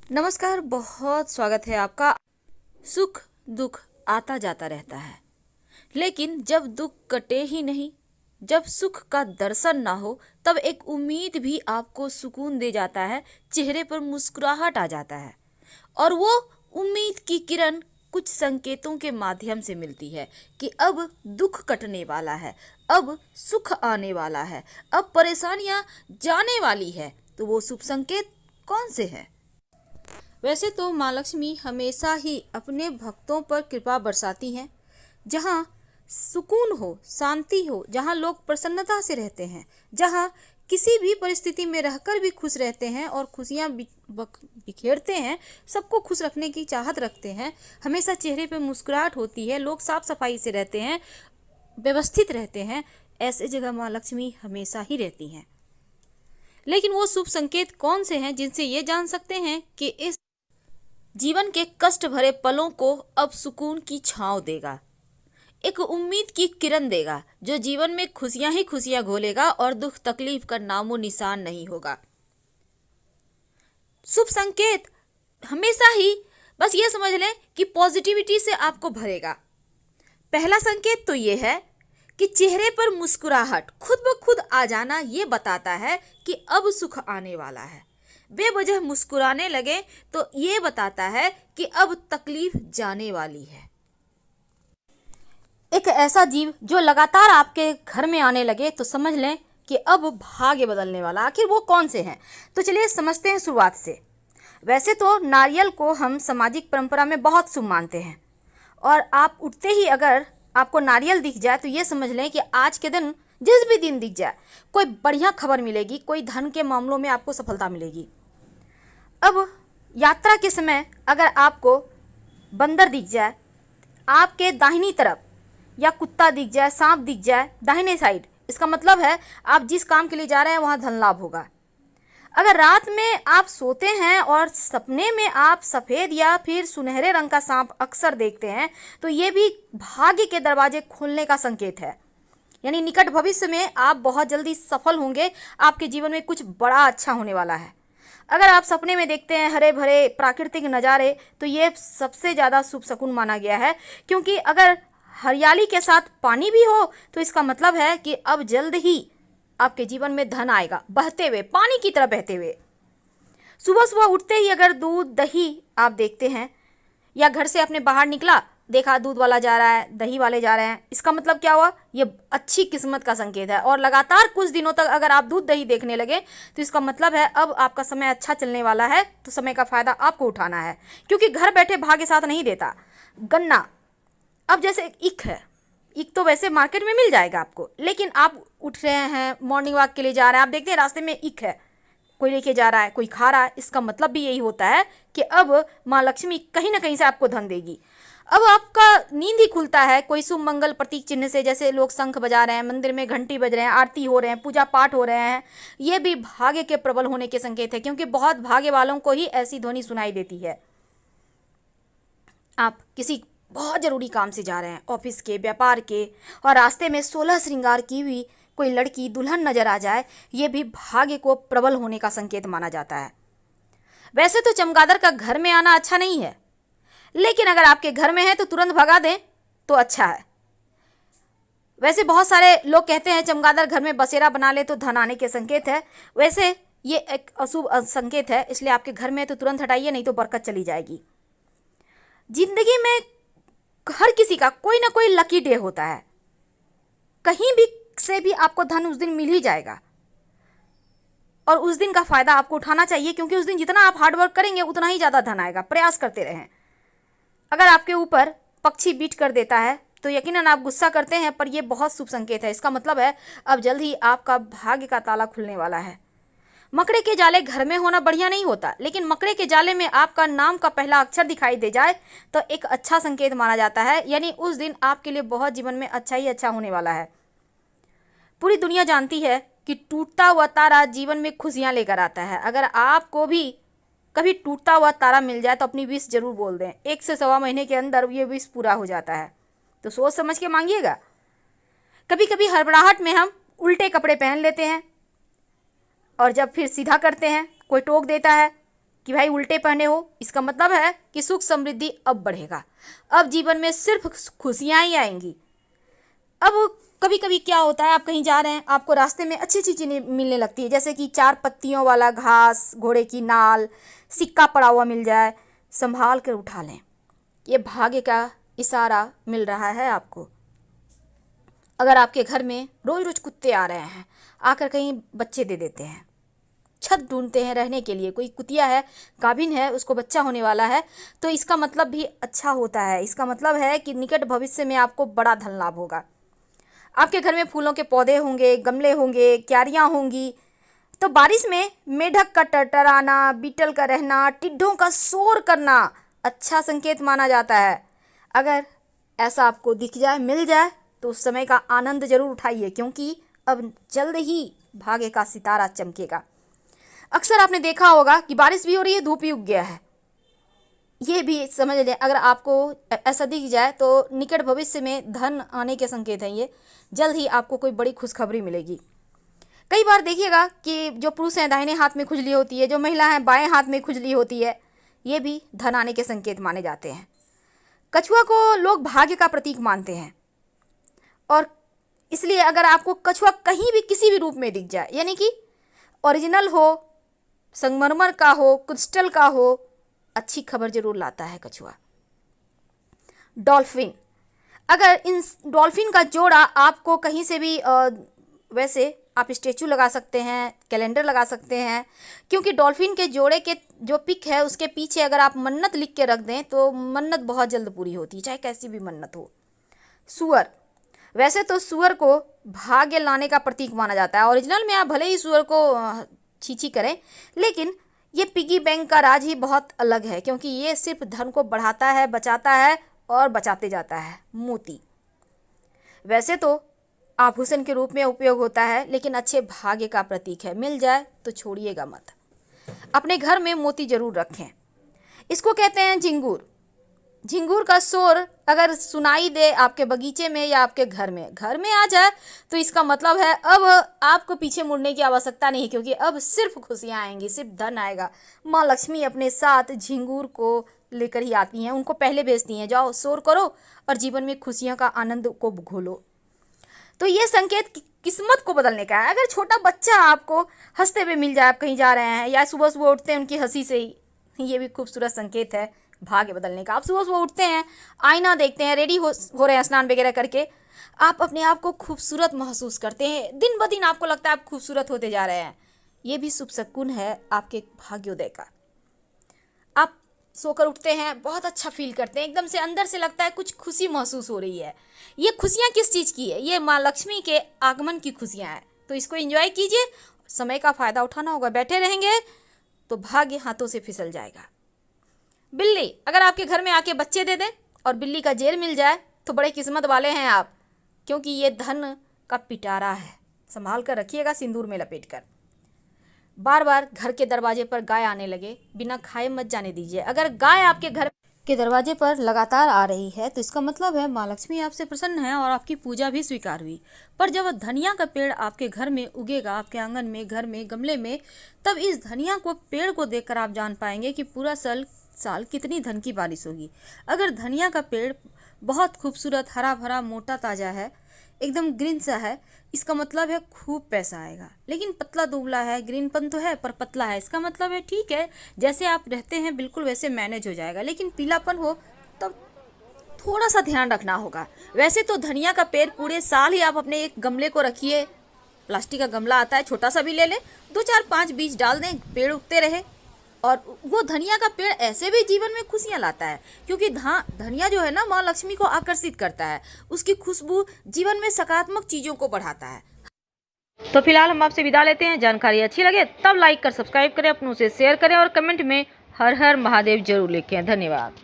नमस्कार, बहुत स्वागत है आपका। सुख दुख आता जाता रहता है, लेकिन जब दुख कटे ही नहीं, जब सुख का दर्शन ना हो, तब एक उम्मीद भी आपको सुकून दे जाता है। चेहरे पर मुस्कुराहट आ जाता है और वो उम्मीद की किरण कुछ संकेतों के माध्यम से मिलती है कि अब दुख कटने वाला है, अब सुख आने वाला है, अब परेशानियां जाने वाली है। तो वो शुभ संकेत कौन से हैं? वैसे तो माँ लक्ष्मी हमेशा ही अपने भक्तों पर कृपा बरसाती हैं। जहाँ सुकून हो, शांति हो, जहाँ लोग प्रसन्नता से रहते हैं, जहाँ किसी भी परिस्थिति में रहकर भी खुश रहते हैं और खुशियाँ बिखेरते हैं, सबको खुश रखने की चाहत रखते हैं, हमेशा चेहरे पे मुस्कुराहट होती है, लोग साफ सफाई से रहते हैं, व्यवस्थित रहते हैं, ऐसे जगह माँ लक्ष्मी हमेशा ही रहती हैं। लेकिन वो शुभ संकेत कौन से हैं जिनसे ये जान सकते हैं कि इस जीवन के कष्ट भरे पलों को अब सुकून की छांव देगा, एक उम्मीद की किरण देगा, जो जीवन में खुशियां ही खुशियां घोलेगा और दुख तकलीफ का नामो निशान नहीं होगा। शुभ संकेत हमेशा ही बस ये समझ लें कि पॉजिटिविटी से आपको भरेगा। पहला संकेत तो ये है कि चेहरे पर मुस्कुराहट खुद ब खुद आ जाना, ये बताता है कि अब सुख आने वाला है। बेवजह मुस्कुराने लगे तो ये बताता है कि अब तकलीफ जाने वाली है। एक ऐसा जीव जो लगातार आपके घर में आने लगे तो समझ लें कि अब भाग्य बदलने वाला। आखिर वो कौन से हैं? तो चलिए समझते हैं शुरुआत से। वैसे तो नारियल को हम सामाजिक परंपरा में बहुत शुभ मानते हैं, और आप उठते ही अगर आपको नारियल दिख जाए तो ये समझ लें कि आज के दिन, जिस भी दिन दिख जाए, कोई बढ़िया खबर मिलेगी, कोई धन के मामलों में आपको सफलता मिलेगी। अब यात्रा के समय अगर आपको बंदर दिख जाए आपके दाहिनी तरफ, या कुत्ता दिख जाए, सांप दिख जाए दाहिने साइड, इसका मतलब है आप जिस काम के लिए जा रहे हैं वहां धन लाभ होगा। अगर रात में आप सोते हैं और सपने में आप सफ़ेद या फिर सुनहरे रंग का सांप अक्सर देखते हैं, तो ये भी भाग्य के दरवाजे खुलने का संकेत है। यानी निकट भविष्य में आप बहुत जल्दी सफल होंगे, आपके जीवन में कुछ बड़ा अच्छा होने वाला है। अगर आप सपने में देखते हैं हरे भरे प्राकृतिक नज़ारे, तो ये सबसे ज़्यादा शुभ शकुन माना गया है, क्योंकि अगर हरियाली के साथ पानी भी हो तो इसका मतलब है कि अब जल्द ही आपके जीवन में धन आएगा, बहते हुए, पानी की तरह बहते हुए। सुबह सुबह उठते ही अगर दूध दही आप देखते हैं, या घर से अपने बाहर निकला, देखा दूध वाला जा रहा है, दही वाले जा रहे हैं, इसका मतलब क्या हुआ? ये अच्छी किस्मत का संकेत है। और लगातार कुछ दिनों तक अगर आप दूध दही देखने लगे तो इसका मतलब है अब आपका समय अच्छा चलने वाला है, तो समय का फायदा आपको उठाना है, क्योंकि घर बैठे भाग्य साथ नहीं देता। गन्ना, अब जैसे ईख है, ईख तो वैसे मार्केट में मिल जाएगा आपको, लेकिन आप उठ रहे हैं, मॉर्निंग वॉक के लिए जा रहे हैं, आप देखते हैं रास्ते में ईख है, कोई लेके जा रहा है, कोई खा रहा है, इसका मतलब भी यही होता है कि अब माँ लक्ष्मी कहीं ना कहीं से आपको धन देगी। अब आपका नींद ही खुलता है कोई शुभ मंगल प्रतीक चिन्ह से, जैसे लोग शंख बजा रहे हैं, मंदिर में घंटी बज रहे हैं, आरती हो रहे हैं, पूजा पाठ हो रहे हैं, ये भी भाग्य के प्रबल होने के संकेत है, क्योंकि बहुत भाग्य वालों को ही ऐसी ध्वनि सुनाई देती है। आप किसी बहुत ज़रूरी काम से जा रहे हैं, ऑफिस के, व्यापार के, और रास्ते में 16 श्रृंगार की हुई कोई लड़की दुल्हन नजर आ जाए, ये भी भाग्य को प्रबल होने का संकेत माना जाता है। वैसे तो चमगादड़ का घर में आना अच्छा नहीं है, लेकिन अगर आपके घर में है तो तुरंत भगा दें तो अच्छा है। वैसे बहुत सारे लोग कहते हैं चमगादड़ घर में बसेरा बना ले तो धन आने के संकेत है। वैसे ये एक अशुभ संकेत है, इसलिए आपके घर में है तो तुरंत हटाइए, नहीं तो बरकत चली जाएगी। जिंदगी में हर किसी का कोई ना कोई लकी डे होता है, कहीं भी से भी आपको धन उस दिन मिल ही जाएगा, और उस दिन का फायदा आपको उठाना चाहिए, क्योंकि उस दिन जितना आप हार्ड वर्क करेंगे उतना ही ज़्यादा धन आएगा। प्रयास करते रहें। अगर आपके ऊपर पक्षी बीट कर देता है तो यकीनन आप गुस्सा करते हैं, पर यह बहुत शुभ संकेत है। इसका मतलब है अब जल्द ही आपका भाग्य का ताला खुलने वाला है। मकड़े के जाले घर में होना बढ़िया नहीं होता, लेकिन मकड़े के जाले में आपका नाम का पहला अक्षर दिखाई दे जाए तो एक अच्छा संकेत माना जाता है, यानी उस दिन आपके लिए बहुत जीवन में अच्छा ही अच्छा होने वाला है। पूरी दुनिया जानती है कि टूटता हुआ तारा जीवन में खुशियां लेकर आता है। अगर आपको भी कभी टूटता हुआ तारा मिल जाए तो अपनी विश जरूर बोल दें, 1 से सवा महीने के अंदर ये विश पूरा हो जाता है, तो सोच समझ के मांगिएगा। कभी कभी हड़बड़ाहट में हम उल्टे कपड़े पहन लेते हैं, और जब फिर सीधा करते हैं कोई टोक देता है कि भाई उल्टे पहने हो, इसका मतलब है कि सुख समृद्धि अब बढ़ेगा, अब जीवन में सिर्फ खुशियाँ ही आएंगी। अब कभी कभी क्या होता है, आप कहीं जा रहे हैं, आपको रास्ते में अच्छी अच्छी चीज़ें मिलने लगती है, जैसे कि 4 पत्तियों वाला घास, घोड़े की नाल, सिक्का पड़ा हुआ मिल जाए, संभाल कर उठा लें, ये भाग्य का इशारा मिल रहा है आपको। अगर आपके घर में रोज रोज कुत्ते आ रहे हैं, आकर कहीं बच्चे दे देते हैं, छत ढूंढते हैं रहने के लिए, कोई कुतिया है, गाभिन है, उसको बच्चा होने वाला है, तो इसका मतलब भी अच्छा होता है। इसका मतलब है कि निकट भविष्य में आपको बड़ा धन लाभ होगा। आपके घर में फूलों के पौधे होंगे, गमले होंगे, क्यारियाँ होंगी, तो बारिश में मेढक का टरटराना, बीटल का रहना, टिड्ढों का शोर करना अच्छा संकेत माना जाता है। अगर ऐसा आपको दिख जाए, मिल जाए, तो उस समय का आनंद जरूर उठाइए, क्योंकि अब जल्द ही भाग्य का सितारा चमकेगा। अक्सर आपने देखा होगा कि बारिश भी हो रही है, धूप भी उग गया है, ये भी समझ लें। अगर आपको ऐसा दिख जाए तो निकट भविष्य में धन आने के संकेत हैं, ये जल्द ही आपको कोई बड़ी खुशखबरी मिलेगी। कई बार देखिएगा कि जो पुरुष हैं दाहिने हाथ में खुजली होती है, जो महिला हैं बाएं हाथ में खुजली होती है, ये भी धन आने के संकेत माने जाते हैं। कछुआ को लोग भाग्य का प्रतीक मानते हैं, और इसलिए अगर आपको कछुआ कहीं भी किसी भी रूप में दिख जाए, यानी कि ओरिजिनल हो, संगमरमर का हो, क्रिस्टल का हो, अच्छी खबर जरूर लाता है कछुआ। डॉल्फिन, अगर इन डॉल्फिन का जोड़ा आपको कहीं से भी वैसे आप स्टेचू लगा सकते हैं, कैलेंडर लगा सकते हैं, क्योंकि डॉल्फिन के जोड़े के जो पिक है उसके पीछे अगर आप मन्नत लिख के रख दें तो मन्नत बहुत जल्द पूरी होती है, चाहे कैसी भी मन्नत हो। सुअर, वैसे तो सुअर को भाग्य लाने का प्रतीक माना जाता है। ओरिजिनल में आप भले ही सुअर को छीछी करें, लेकिन ये पिगी बैंक का राज ही बहुत अलग है, क्योंकि ये सिर्फ धन को बढ़ाता है, बचाता है और बचाते जाता है। मोती, वैसे तो आभूषण के रूप में उपयोग होता है, लेकिन अच्छे भाग्य का प्रतीक है, मिल जाए तो छोड़िएगा मत। अपने घर में मोती जरूर रखें। इसको कहते हैं झिंगूर। झिंगूर का शोर अगर सुनाई दे आपके बगीचे में या आपके घर में आ जाए, तो इसका मतलब है अब आपको पीछे मुड़ने की आवश्यकता नहीं, क्योंकि अब सिर्फ खुशियाँ आएंगी, सिर्फ धन आएगा। माँ लक्ष्मी अपने साथ झिंगूर को लेकर ही आती हैं, उनको पहले भेजती हैं, जाओ शोर करो और जीवन में खुशियों का आनंद को घोलो। तो ये संकेत किस्मत को बदलने का है। अगर छोटा बच्चा आपको हंसते हुए मिल जाए, आप कहीं जा रहे हैं, या सुबह सुबह उठते हैं उनकी हंसी से ही, ये भी खूबसूरत संकेत है भाग्य बदलने का। आप सुबह सुबह उठते हैं, आईना देखते हैं, रेडी हो रहे हैं स्नान वगैरह करके, आप अपने आप को खूबसूरत महसूस करते हैं, दिन ब दिन आपको लगता है आप खूबसूरत होते जा रहे हैं, ये भी शुभ शकुन है आपके भाग्योदय का। आप सोकर उठते हैं, बहुत अच्छा फील करते हैं, एकदम से अंदर से लगता है कुछ खुशी महसूस हो रही है। ये खुशियाँ किस चीज़ की है? ये माँ लक्ष्मी के आगमन की खुशियाँ हैं, तो इसको एंजॉय कीजिए। समय का फ़ायदा उठाना होगा, बैठे रहेंगे तो भाग्य हाथों से फिसल जाएगा। बिल्ली, अगर आपके घर में आके बच्चे दे दें और बिल्ली का जेल मिल जाए तो बड़े किस्मत वाले हैं आप, क्योंकि ये धन का पिटारा है, संभाल कर रखिएगा सिंदूर में लपेट कर। बार बार घर के दरवाजे पर गाय आने लगे, बिना खाए मत जाने दीजिए। अगर गाय आपके घर के दरवाजे पर लगातार आ रही है तो इसका मतलब है माँ लक्ष्मी आपसे प्रसन्न है और आपकी पूजा भी स्वीकार हुई। पर जब धनिया का पेड़ आपके घर में उगेगा, आपके आंगन में, घर में, गमले में, तब इस धनिया को, पेड़ को देखकर आप जान पाएंगे कि पूरा साल कितनी धन की बारिश होगी। अगर धनिया का पेड़ बहुत खूबसूरत, हरा भरा, मोटा, ताज़ा है, एकदम ग्रीन सा है, इसका मतलब है खूब पैसा आएगा। लेकिन पतला दुबला है, ग्रीनपन तो है पर पतला है, इसका मतलब है ठीक है, जैसे आप रहते हैं बिल्कुल वैसे मैनेज हो जाएगा। लेकिन पीलापन हो तब थोड़ा सा ध्यान रखना होगा। वैसे तो धनिया का पेड़ पूरे साल ही आप अपने एक गमले को रखिए, प्लास्टिक का गमला आता है, छोटा सा भी ले लें, 2 4 5 बीज डाल दें, पेड़ उगते रहे। और वो धनिया का पेड़ ऐसे भी जीवन में खुशियाँ लाता है, क्योंकि धनिया जो है ना, माँ लक्ष्मी को आकर्षित करता है, उसकी खुशबू जीवन में सकारात्मक चीज़ों को बढ़ाता है। तो फिलहाल हम आपसे विदा लेते हैं। जानकारी अच्छी लगे तब लाइक कर सब्सक्राइब करें, अपनों से शेयर करें और कमेंट में हर हर महादेव जरूर लिखें। धन्यवाद।